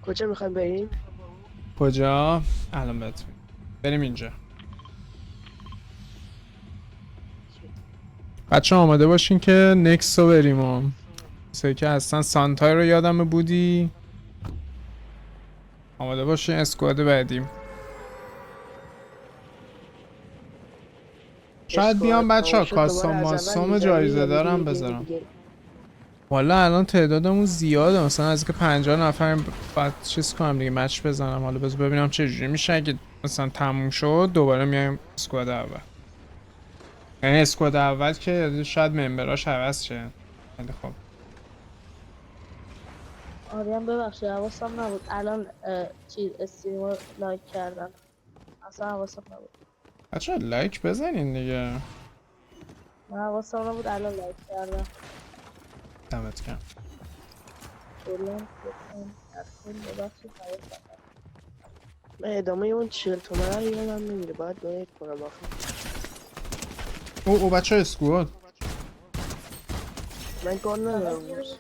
کجا میخوایم بریم؟ کجا؟ الان بهت میگم. بریم اینجا. بچه آماده باشین که نکس رو بریم و سه که اصلا سانتای رو یادم بودی. آماده باشین اسکواد بعدیم. شاید بیام اسکواد بچه تموم ها شد دوباره کاسام از اول ماسام میزنی جایزه یا میری دارم یه گیم بذارم. دیگه؟ والا الان تعدادمون زیاده، مثلا از که 50 نفر باید چیز کنم دیگه، مچ بزنم. حالا بذار ببینم چه جوری میشه. اگه مثلا تموم شد دوباره میایم اسکواد اول. یعنی اسکواد اول که شاید ممبراش عوض شه. خیلی خوب. آریان ببخشید حواسم نبود الان چیز استریم رو لایک کردم اصلا حواسم نبود. بچه لایک بزنین دیگه. من حواسم نبود الان لایک کردم. دمت گرم. کلن کلن کلن ببخشید حواسم نبود. من ادامه اون 40 تومنه رو یادم نمیره، باید دونیت کنم آخه. او بچه اسکواد. من گان ندارم هنوز.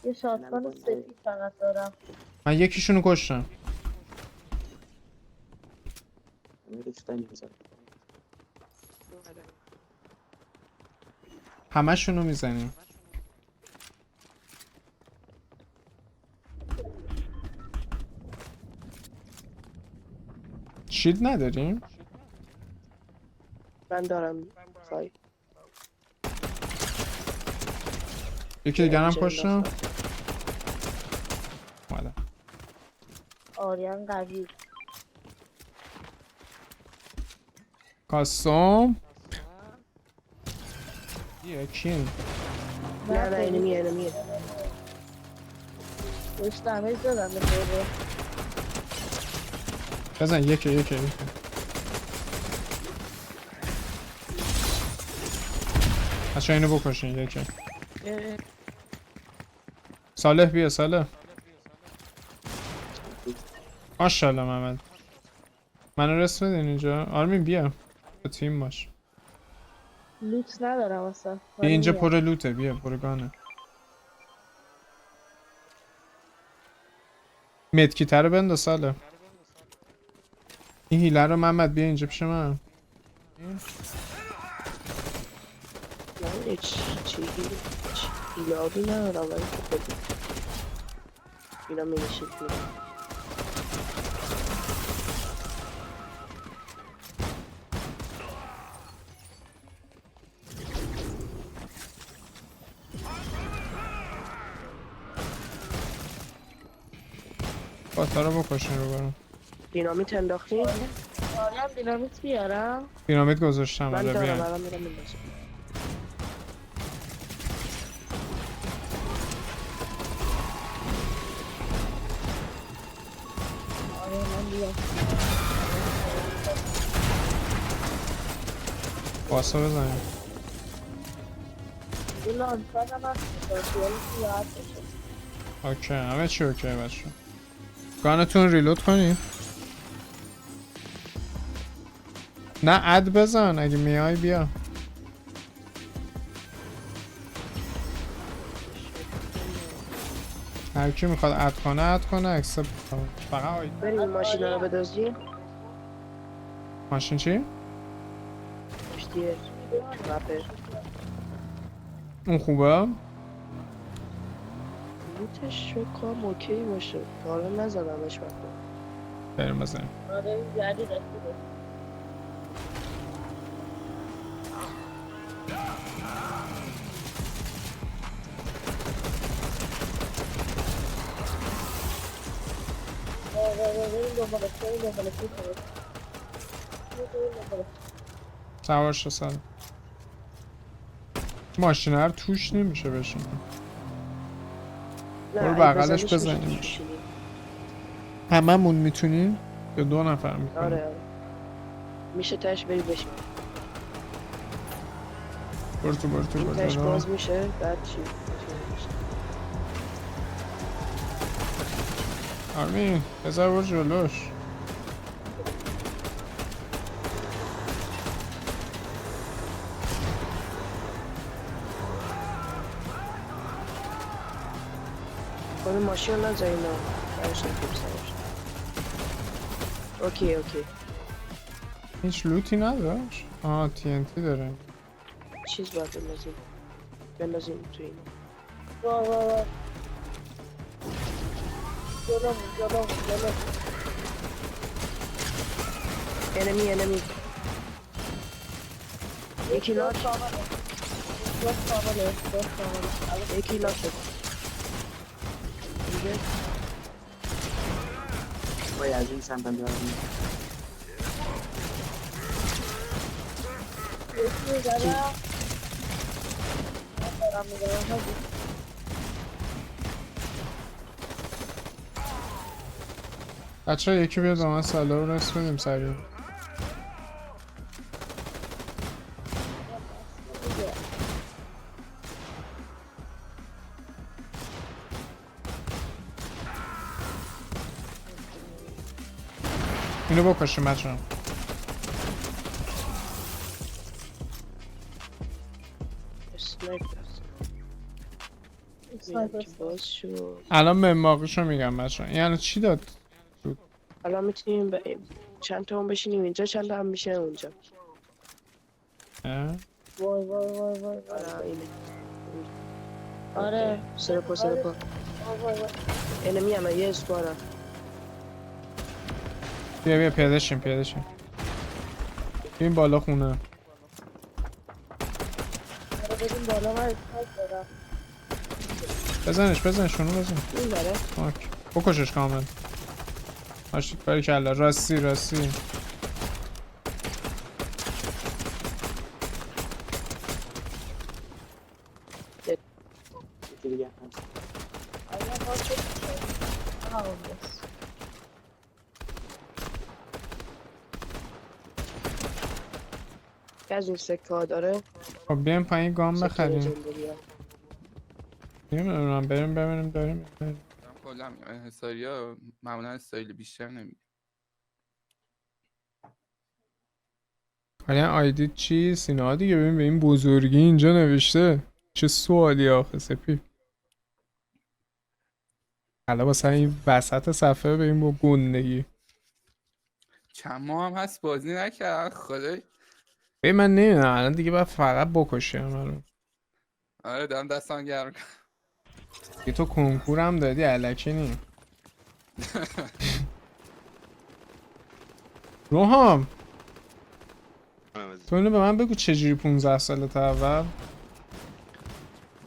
یه شاتگان سفید فقط دارم. من یکیشونو کشتم. همشونو میزنیم. شیلد نداریم؟ من دارم فای. یکی دیگر هم چه کشتم. انداختم. اومدم. آریان قوی. کاستوم. یکی نه انمیه. بهش دمیج دادم به خورده. بزن یکی بچه اینو بکشین. یکی صالح بیا. صالح ماشاءالله محمد. منو رسم بدین اینجا. آرمین بیا با تیم باش. لوت ندارم اصلا. بیا اینجا پر لوته. بیا پر گانه. مدکیتر رو بنداز صالح. این هیله رو محمد بیا اینجا پیش من. من هیچ ایلابی ندارم ولی خب بگیم اینا میشید میرم. باتا رو بکشین رو برم. دینامیت انداختین؟ آریان دینامیت بیارم. دینامیت گذاشتم. من آره دارم بیا. الان میرم میندازم. آریان من بیام. باسا بزنیم. این لانچان هم هست خیالی که راحت بشه. اوکی همه چی اوکی بچه. گانتون ریلود کنید. نه اد بزن اگه میای بیا. هر کی میخواد اد کنه اکسپت فقط آید. بریم این ماشین رو بدازیم. ماشین چی؟ پشتیه رپر اون خوبه؟ لوتش فکر کنم اوکی باشه تا حالا نزدمش وقتا. بریم بزنیم. آره این گردی رسیده. بریم دنبالش. سوار شو سر. ماشین هر توش نمیشه بشین. برو بغلش بزنیمش. هممون میتونیم؟ یا 2 نفر میتونیم؟ آره میشه تش بری بشین. برو تو این تش باز میشه بعد چی؟ آرمین بذار برو جلوش. خود ماشین نزاییم سرش نکنیم سرش. اوکی اوکی. هیچ لوتی نداشت؟ آه TNT داره. چیز باید بندازیم. بندازیم تو این. وای جلو انمی یکی لاک. یکی لاک شد. دیگه باید از این سمت بریم. بچه ها یکی بیاد با من سالا رو رس بدیم سریع. اینو بکشیم بچه ها. سنایپر باز شد. الان مماقیشو میگم بچه ها. این الان چی داد؟ الان میتونیم چند تا هم بشینیم اینجا، چند تا هم میشه اونجا. اه؟ وای آره اینه. آره سرپا وای انمی الان یه اسکوارا. بیا پیاده شیم. این بالا خونه. آره بدیم بالا من اسنایپ دارم. بزنش اونو بزن. این داره. اوکی. بکشش کامل. ماشی باری کلا راستی یکی دیگه هست. آیا ما چه هاوس که از این سکه ها داره. خب بیایم پایین گام سکه بخریم. لژندری ها. نمیدونم بریم ببینیم. کلا انحصاریا معمولا استایل بیشتر نمیده. حالا آیدی چی؟ سینا دیگه ببین به این بزرگی اینجا نوشته. چه سوالی آخه سپی. حالا واسه این وسط صفحه به این با گندگی. چند ماه هم هست بازی نکردم خدای. ببین من نمیدونم الان دیگه باید فقط بکشیم الان. آره دارم دستان گرم کنم. یه تو کنکورم دادی الکی نی. روحام تو اینو به من بگو چجوری 15 سالت اول؟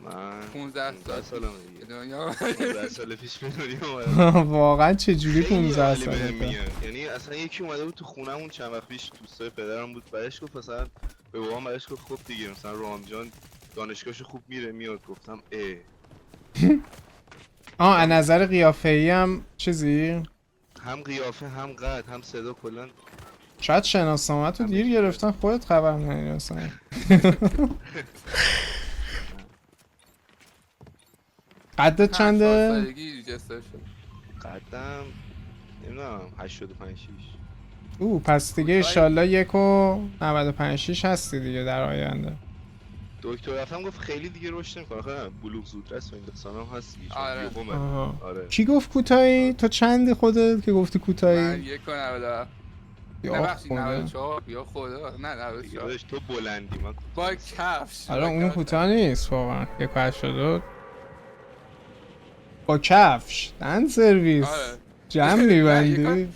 من 15 سالم دیگه. دنیا 15 سال پیش به دنیا اومدم. واقعا چجوری خیلی 15 حالی بهم سالته؟ میاد. یعنی اصلا یکی اومده بود تو خونمون چند وقت پیش، دوستای پدرم بود، برش گفت مثلا به بابام برش گفت خب دیگه مثلا رام جان دانشگاهش خوب میره میاد. گفتم از نظر قیافه‌ای هم چیزی؟ هم قیافه هم قد هم صدا کلا. شاید شناسنامه تو دیر گرفتن خودت خبر نداری اصلا. قدت چنده؟ سالگی رجستر شد. قدم نمیدونم 85 6. پس دیگه ایشالله 1.95 هستی دیگه در آینده. دکتر رفتم گفت خیلی دیگه رشد نمی‌کنه. آخه بلوغ زودرس و این داستانام هست دیگه. چون آره. یهو آها. آره. کی گفت کوتاهی؟ تو چندی خودت که گفتی من کوتاهی؟ 1.97. یا نبخشید خدا. 94 یا خدا نه 94 یادش تو بلندی من با کفش. حالا اون کوتاه نیست واقعا. 1.82 با کفش دن سرویس. آره. جمع میبندی؟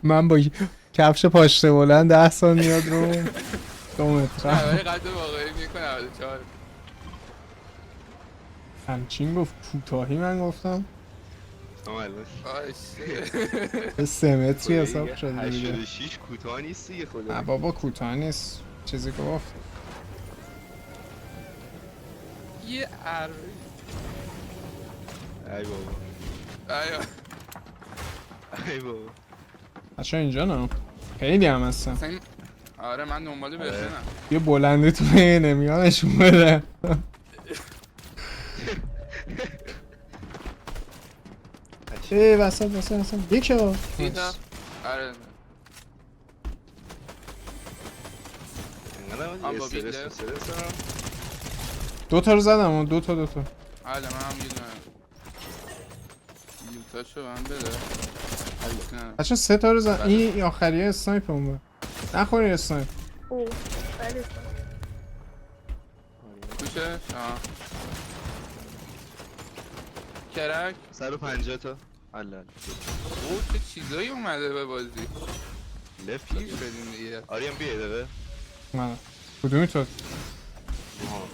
من با کفش پاشنه بلند 10 سال میاد رو 2 متر. نه ولی قد واقعی 1.94. همچین گفت کوتاهی من گفتم باشه 3 متری حساب شده دیگه. 86 کوتاه نیست دیگه خدا. نه بابا کوتاه نیست چیزی گفت. یه عربی. ای بابا ایوه ای بابا. بچه اینجا نه خیلی هم هستن. اصلا این- آره من دنبال بزنم. یه بلندی تو نمیانشون بده. وسط یکی ها. دیدم آره انقدر من با استرس بیله. استرس دارم. 2 تا رو زدم 2 تا. آره من هم یه دونه تاشو من بده نه. بچه 3 تا رو زن. این آخریه اسنایپ اون بود. نخوری اسنایپ. اوه بله میشه کرک 150 تا حلال او چه چیزایی اومده به بازی لفت پیش بدیم دیگه آریان بیا یه دقیقه من کدومی تو؟ آها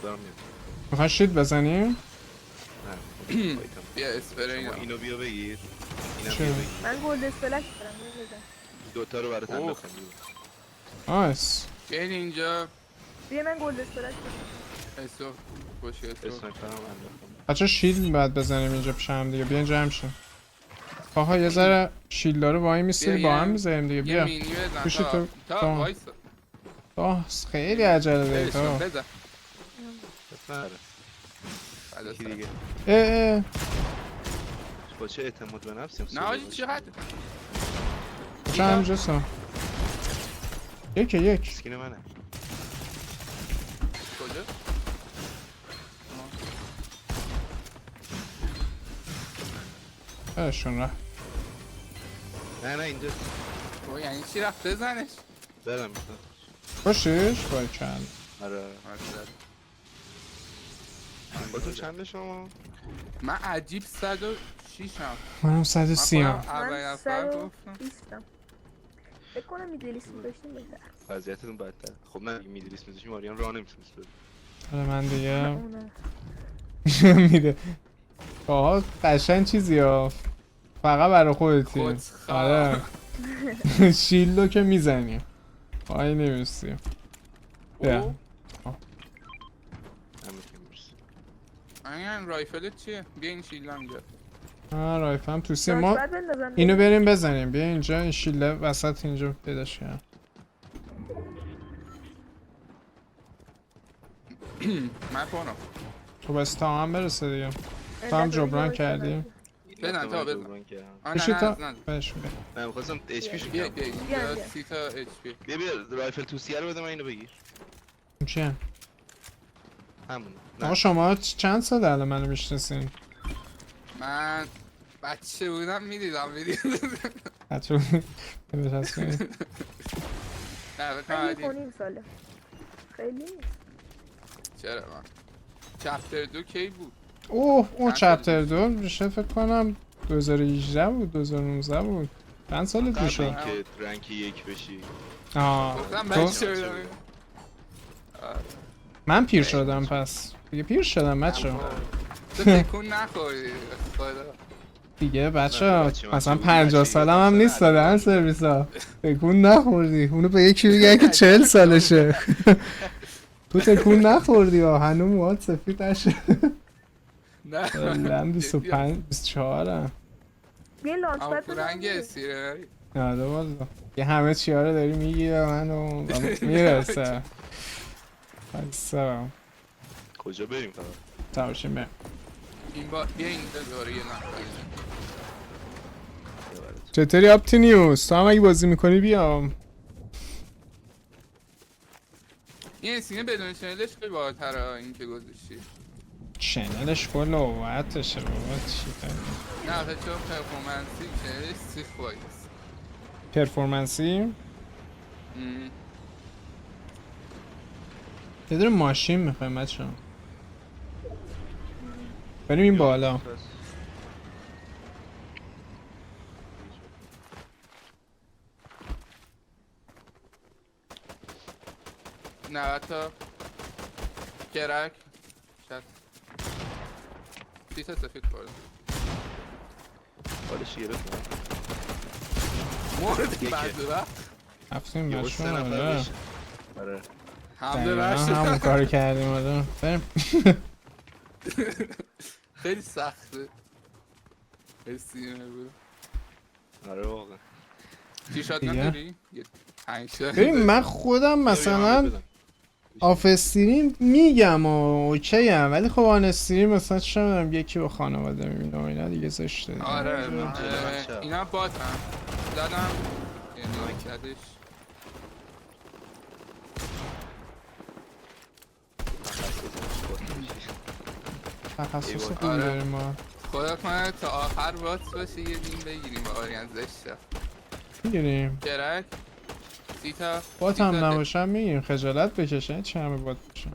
دارم میام میخوای شیت بزنیم؟ نه بیا اسپری شما اینو بیا بگیر اینم چه؟ بیا بگیر من گلد اسپلک دارم بزن. دوتا رو برات اوه. انداختم نایس. بیاین اینجا بیا من گلد اسپلک دارم. اسو باشه اسو اسنایپر هم انداختم بچه شیلد باید بزنیم اینجا پیش هم دیگه. بیا جمع شیم. آها یه ذره شیلدا رو وای میسیم بیا با یه- هم میذاریم دیگه. یه بیا. مینی بزن گوشی تو- تا تا. وایسا خیلی عجله داری ولش کن، تو. بزن نره فدا یکی سر. دیگه اه با چه اعتماد به نفسیم نه آجی چقدر چه همجا سا یک سکین منه کجا برشون رفت. نه اینجا او یعنی چی رفت بزنش برم میکنم کشش باید چند. آره با تو چنده شما؟ من عجیب 106 هم منم 130 هم. اول من نفر گفتم 120م فکر کنم میدلیست داشتیم بهتر وضعیتتون بدتر خب نه اگه میدریس میذاشیم آریان راه نمیتونست بده حالا من دیگه اونه میده. آها قشنگ چیزی ها فقط برای خودتی. خودخواه. آره شیلدو که میزنی پای نمیستی. بیا. او همه که میرسی این رایفلت چیه بیا این شیلدم بیار رایفم توسی ما بعد بندازم اینو بریم بزنیم. بیا اینجا این شیلده وسط اینجا پیداش کنم. من کنم تو بس تا هم برسه دیگه. تو هم جبران کردی. بزن تا بزن. آه بشی نه تا نه نه بهش بیا. نه میخواستم اچ پیشو بیا کم بیا بیا، اینجا بیا. 30 تا اچ پی بیا رایفل توسیه رو بده من اینو بگیر این چیه؟ همونه آقا نه شما چند سال الان منو میشناسین؟ من بچه بودم میدیدم حتی بچسبین. نه من بکنم 1.5 ساله خیلی نیست چرا من چپتر 2 کی بود اوه اون چند سال چپتر 2 میشه فکر کنم 2018 بود 2019 بود. چند سالت قبل میشه؟ اینکه رنک 1 بشی گفتم تو بچه بودم من پیر شدم پس دیگه پیر شدم بچه تو تکون نخوری خدا دیگه بچه نه، بچه من مثلا چه بود؟ 50 بچه سالم هم 11 نیست ساله دادن الان. سرویس ها تکون نخوردی اونو به یکی بگه که 40 سالشه تو تکون نخوردی ها هنو موهات سفید نشه نه کلن 25 24 هم بیا لانچ اما پد تو رنگ اسیره آره والا یه همه چی ها رو داری میگی به من و میرسه بسه کجا بریم فقط تماشیم بریم این با بیا اینجا دوباره یه نفر چطوری آپتینیوس تو هم اگه بازی میکنی بیا این سینه بدون چنلش خیلی بالاتره این که گذاشتی چنلش کل اوقاتشه بابا چی داری نه آخه چون پرفورمنسی چنلش سیخ باید پرفورمنسی یه دونه ماشین میخوایم بچه بریم این بالا نه تا کرک شد 30 تا سفید خورده حالش گرفت مورد یکی. بعد وقت رفتیم یه بچه سه نفر آره بشه آره حمله دقیقا همون برشد کار کردیم آره بریم خیلی سخته سینه بود آره واقعا چی شاد دیگه؟ نداری؟ یه 5 ببین من خودم مثلا آف استریم میگم و اوکی ام ولی خب آن استریم مثلا چه میدونم یکی با خانواده میبینه و اینا دیگه زشته دیگه. آره من چه؟ اینا بات هم زدم یعنی کدش تخصص ایوان. خوبی آره. داریم ما خدا کنه تا آخر واتس باشه یه دین بگیریم با آریان زشته. میگیریم کرک 30 تا بات هم نباشم میگیریم خجالت بکشه چه همه بات باشم.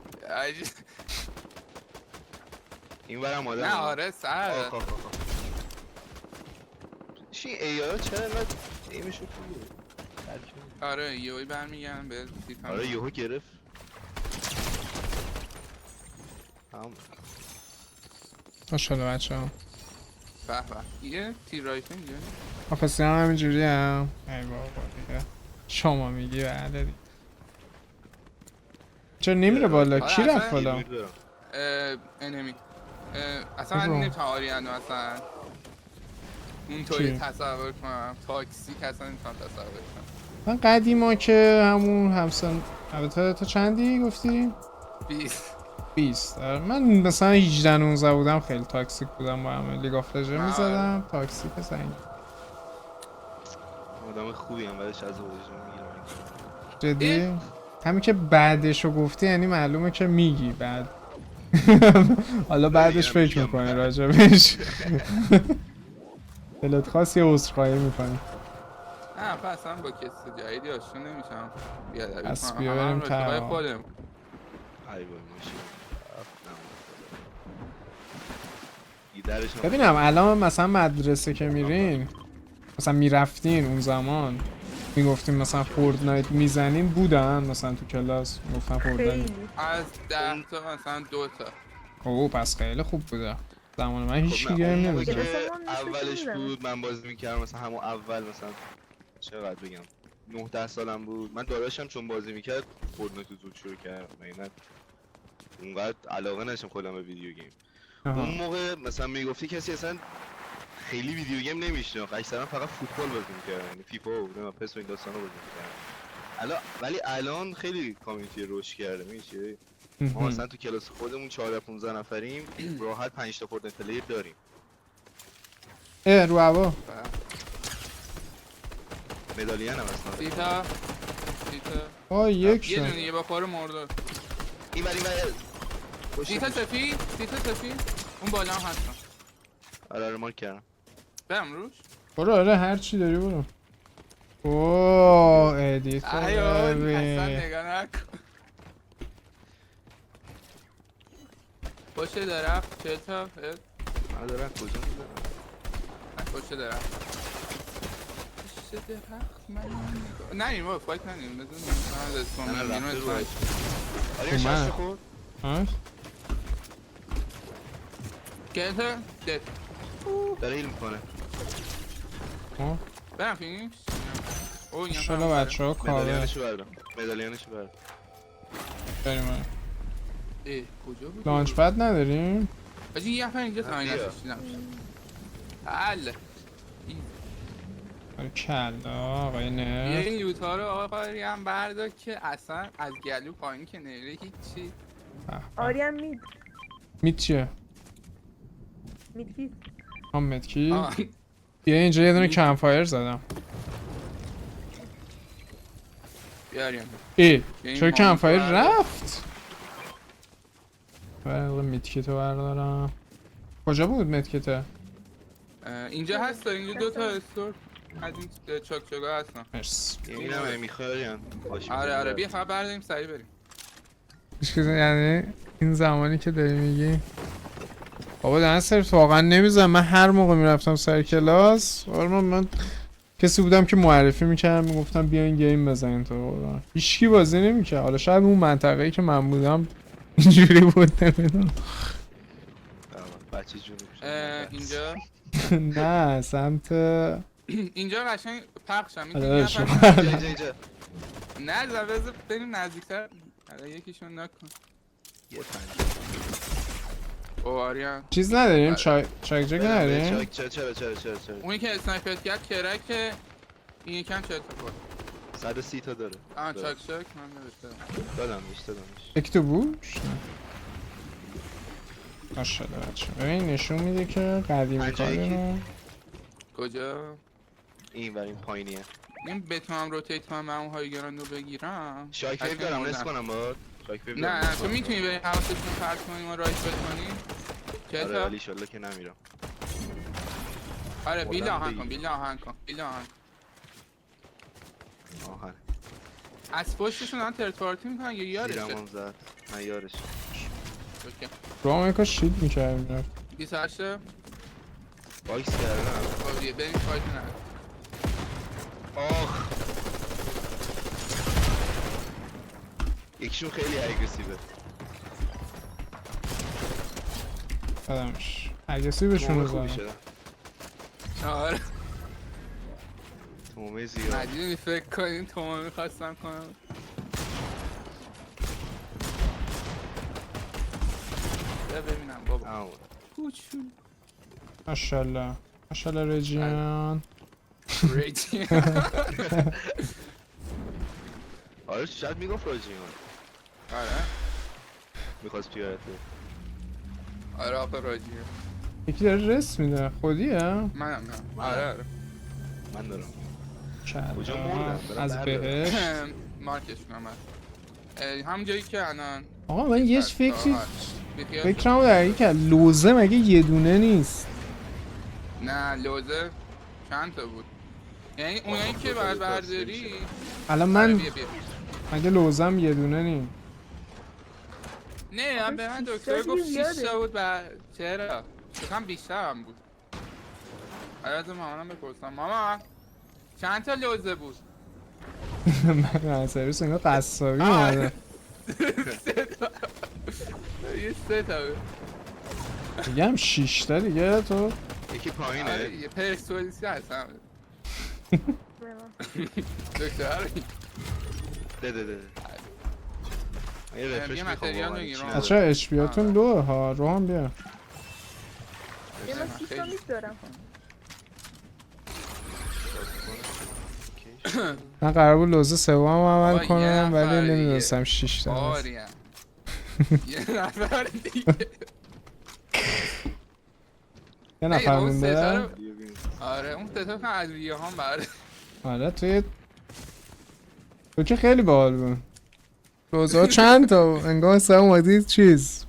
این برم آدم نه آره سر آخ آخ آخ چی ایارا چرا اینقدر ایمشو خوبه؟ آره یهویی برمیگردم به 30 تا. آره یهو گرفت هم ماشاءالله بچه ها به به یه تیر رایفل اینجا آفسی هم همینجوری هم ای بابا دیگه شما میگی بعده دیگه چرا نمیره بالا کی آره، رفت اصلا بالا گیر دارم. انمی اصلا من برو. نمیتونم آریانو اصلا اونطوری تصور کنم تاکسیک اصلا نمیتونم تصور کنم. من قدیما که همون همسن البته تو چندی گفتی؟ 20 من مثلا 18 19 بودم خیلی تاکسیک بودم با همه لیگ آف لژند میزدم تاکسیک سنگین آدم خوبی هم بعدش از اوجش میگیرم جدی؟ همین که بعدشو گفتی یعنی معلومه که میگی بعد حالا بعدش فکر میکنی راجبش دلت خواست یه عذرخواهی میکنی نه پس اصلا با کسی جدیدی آشنا نمیشم بیادبی پس کنم بیا همه بریم هم رفیقای تهران. خودم ای بای ماشین ایدرش هم ببینم الان مثلا مدرسه که میرین مثلا میرفتین اون زمان میگفتیم مثلا فورتنایت میزنین بودن مثلا تو کلاس میگفتن فورتنایت خیلی از 10 تا مثلا 2 تا اوه پس خیلی خوب بوده زمان من هیچ خب کی نه، گیم اون موقع نمیزد که مثلا ما اولش می‌شستیم بود من بازی میکردم مثلا همون اول مثلا چقدر بگم 9-10 سالم بود من داداشم چون بازی میکرد فورتنایت زود شروع کردم من اونقدر علاقه نداشتم کلا به ویدیو گیم اون موقع مثلا میگفتی کسی اصلا خیلی ویدیو گیم نمیشناخت اکثرا فقط فوتبال بازی میکردن یعنی فیفا و نه پس و این داستانا بازی میکردن ولی الان خیلی کامیونیتی رشد کرده میشه ما مثلا تو کلاس خودمون 14 15 نفریم راحت 5 تا فورتنایت پلیر داریم اه رو هوا مدالین هم اصلا 30 تا آه یک یه شد دونه یه بخور مرده این ولی 30 تا سفید اون بالا هم هستن آره مارک کردم برم روش برو آره هر چی داری برو اوه ادیت ایو اصلا نگاه نکن پشت درخت 40 تا دارن کجا میزنن پشت درخت پشت درخت من نریم بابا فایت نریم بزن من رسپون نه میگیرم رفته رو اسمش آره اومد. شست خورد کلتر دد داره هیل میکنه برم فینیش او این شالا بچه ها کاره مدالینشو بردم مدالینشو بردم بریم کجا بود؟ لانچ پد نداریم؟ آجی یه نفر اینجا تایی بیا. نششتیدم حل آره کلا آقای یه نه این لوتا رو آقایی هم بردار که اصلا از گلو پایین که نره هیچی آریم میت چیه؟ میدکی هم متکی؟ آه. بیا اینجا یه دونه کمپایر زدم بیاریم ای این چرا مانیتور کمپایر بردار. رفت؟ برقل میتکیتو بردارم کجا بود متکیته؟ اینجا هست اینجا 2 تا استور از این چاکچاگا هستن مرسی این هم میخواییم آره بیا فقط برداریم سریع بریم یعنی این زمانی که داری میگی بابا دارن صرف واقعا نمیزنم من هر موقع میرفتم سر کلاس من کسی بودم که معرفی میکردم میگفتم بیاین گیم بزنین تو قرآن هیچکی بازی نمیکرد حالا شاید اون منطقه‌ای که من بودم اینجوری بود نمیدونم بچه جونو اینجا نه سمت اینجا قشنگ پخشم آره، میتونی شما. اینجا نه بذار بریم نزدیکتر حالا یکیشون نکن یه پنج او آریان چیز نداریم چای جگ نداریم چرا اونی که اسنایپر کرد کرکه این یکم چه اتفاق 130 تا داره آه داره. چاک من نوشتم دادمش یکی تو بوش ماشاءالله بچه ببین نشون میده که قدیمی پنجاه کاری یکی. رو کجا این ور این پایینیه این بتونم روتیت کنم من اون های گراندو بگیرم شایک قشنگ ویو دارم مردم. نس کنم باید شایک ویو نه دارم تو میتونی بری حواستون پرت کنی و رایت بت کنی آره چطور؟ ولی ایشالله که نمیرم آره بیل بلند آهن کن بگیر. بیل آهن کن بیل آهن آهن از پشتشون هم ترد پارتی میکنن یا یارشه زیرمون زد نه یارش اوکی رو هم یکا شیلد میکردیم 28 باکس کردن خب بریم فایت نه آخ یکیشون خیلی اگریسیوه بدمش اگریسیوشون رو خوبی زدم شدن آره تومه زیاد مجیدی فکر کنین تومه میخواستم کنم بیا ببینم بابا همون کوچول ماشالله ماشالله رجیان ریجی آره شاید میگفت راجیمان آره میخواست پیارته آره آقا راجی یکی داره رس میده خودیه؟ منم نه آره آره من دارم چرا کجا مردم؟ برم از بردارم. بهش مارکش نمد هم جایی که الان آقا من یه فکری بیخیال شو. فکرمو در این کرد لوزه مگه یه دونه نیست نه لوزه چند تا بود یعنی اونایی که باید برداری الان آره، من بیا بیا. مگه لوزم یه دونه نیست نه به من دکتر گفت 6 تا بود چرا؟ فکرم بیشتر هم بود آره از مامانم بپرسم ماما چند تا لوزه بود؟ من سرویس انگار قصابی آره. اومده یه 3 تا بود میگم 6 تا دیگه تو یکی آره پایینه یه پرسپولیسی هستم دکتر ده من یه رفرش یه میخوام متریال واقعا. بگیر، چی آه. بچه اچ بیاتون لوه ها رو هم بیا یه من 6 تا می‌دارم. من قرار بود لوزه سوم عمل بابا، یه کنم ولی نفر نمیدونستم 6 تا هست. باریم یه نفر دیگه یه نه، نفر اون سه تا مونده رو- آره اون سه تا از ریه هم برده آره تو که خیلی باحال بود لوزه ها چند تا بود؟ انگار مثلا اومدی چیز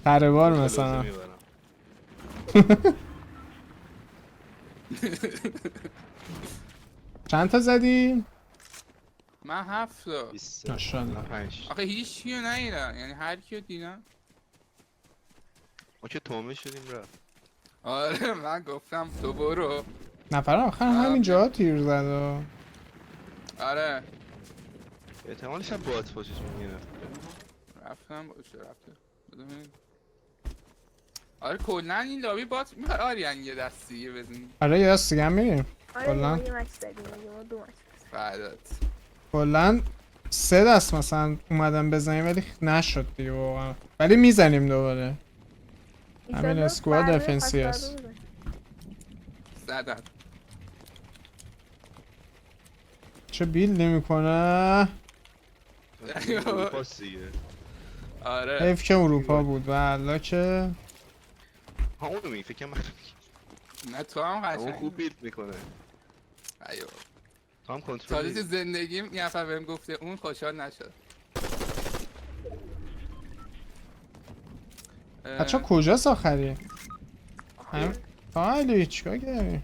قربار مثلا چند تا زدی؟ من 7 تا ماشاءالله 5 آخه هیچ کیو ندیدم یعنی هر کیو دیدم ما که تومه شدیم رفت آره من گفتم تو برو نفر آخر همین جا تیر زد و آره احتمالش هم بات باشه چون یه نفر رفتم باشه رفته بذار ببینیم. آره کلا این لابی بات میخواد آریان یه دستیه بزنی آره یه دست دیگه هم میریم آره کلا ما یه مچ زدیم ما 2 مچ. بعدت کلا 3 دست مثلا اومدم بزنیم ولی نشد دیگه واقعا ولی میزنیم دوباره همین ایشالله اسکواد فردا دفنسی پس هست. فردا بزنیم. زدم چه بیل نمیکنه اروپاست دیگه آره حیف که اروپا بود والله که ها اونو میگی فکر کنم نه تو هم اون قشنگ خوب بیلد میکنه ایو تو هم تازه تو کنترل زندگیم یه نفر بهم گفته اون خوشحال نشد بچه کجاست آخری؟ هم؟ علی چیکار کردی؟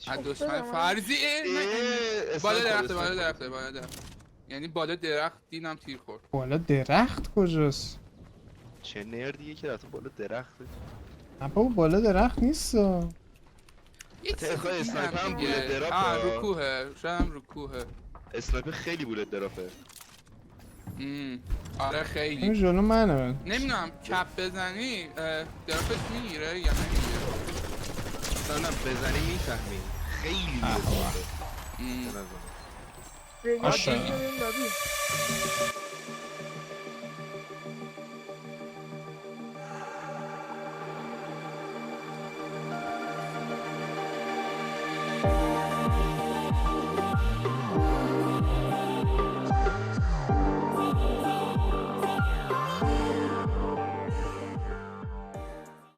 از دشمن فرضی بالا درخته بالا درخته بالا درخته یعنی بالا درخت دیدم تیر خورد بالا درخت کجاست؟ چه نردیه که رفته بالا درخته نه بابا بالا درخت نیست یه حتی اخواه چیزی اسنایپر هم دیگه. بوله درافه آه رو کوهه شاید هم رو کوهه اسنایپر خیلی بولت درافه آره این خیلی جلو منه نمیدونم کپ بزنی درافش میگیره یا نمیگیره نه بزنی میفهمی خیلی بولت درافه ام. به نظرم. رجیع ماشاءالله. بریم لابی.